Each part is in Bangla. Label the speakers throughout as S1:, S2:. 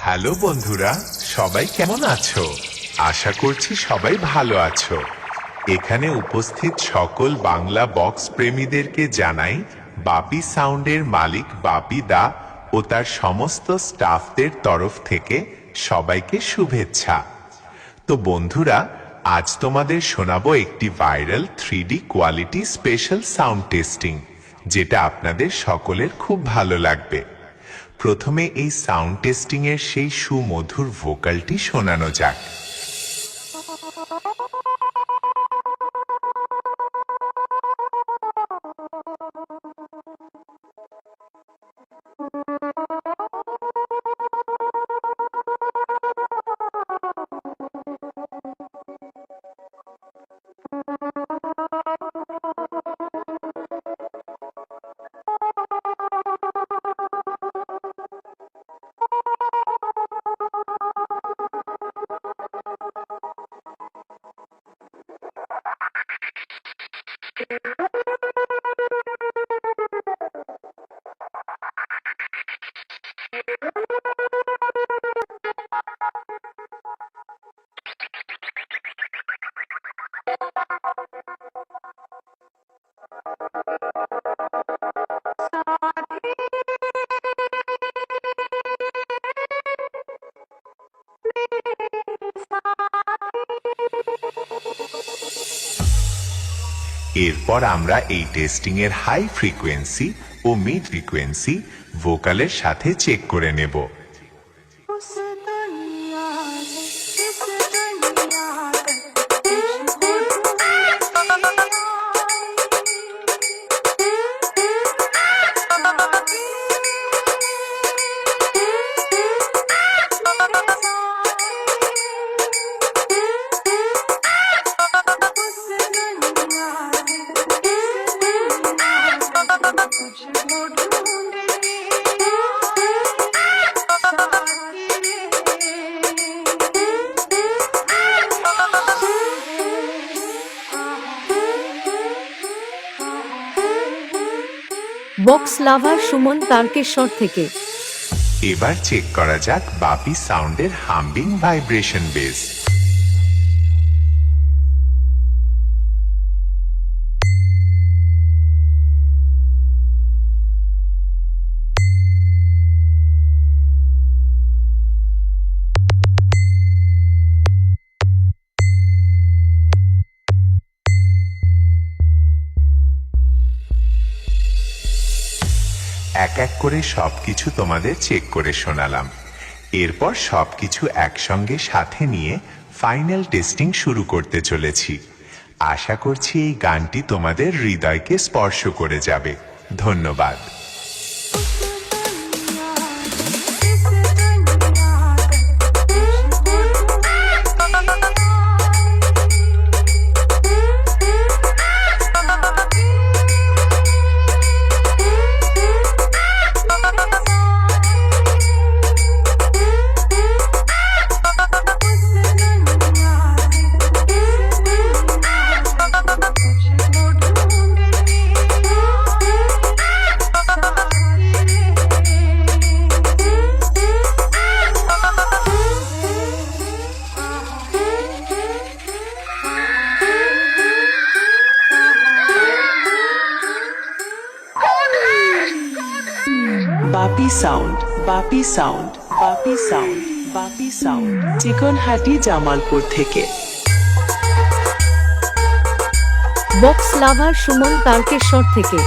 S1: হ্যালো বন্ধুরা, সবাই কেমন আছো? আশা করছি সবাই ভালো আছো। এখানে উপস্থিত সকল বাংলা বক্স প্রেমীদেরকে জানাই বাপি সাউন্ডের মালিক বাপি দা ও তার সমস্ত স্টাফদের তরফ থেকে সবাইকে শুভেচ্ছা। তো বন্ধুরা, আজ তোমাদের শোনাবো একটি viral 3D quality special sound testing, যেটা আপনাদের সকলের খুব ভালো লাগবে। প্রথমে এই সাউন্ড টেস্টিং এর সেই সুমধুর ভোকালটি শোনানো যাক। এরপর আমরা এই টেস্টিং এর হাই ফ্রিকোয়েন্সি ও মিড ফ্রিকোয়েন্সি ভোকালের সাথে চেক করে নেব।
S2: বক্স লাভার সুমন তারকেশ্বর থেকে।
S1: এবার চেক করা যাক বাপি সাউন্ডের হাম্বিং ভাইব্রেশন বেস। এক এক করে সবকিছু তোমাদের চেক করে শোনালাম। এরপর সবকিছু একসঙ্গে সাথে নিয়ে ফাইনাল টেস্টিং শুরু করতে চলেছি। আশা করছি এই গানটি তোমাদের হৃদয়কে স্পর্শ করে যাবে। ধন্যবাদ।
S3: বাপি সাউন্ড, বাপি সাউন্ড, বাপি সাউন্ড, বাপি সাউন্ড, চিকনহাটি জামালপুর থেকে।
S2: বক্স লাভার সুমন তারকেশ্বর থেকে।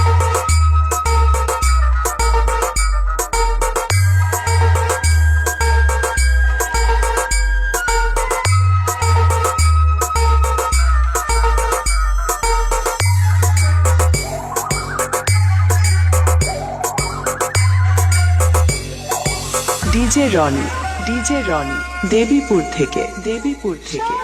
S3: ডিজে রনি, ডিজে রনি, দেবীপুর থেকে, দেবীপুর থেকে।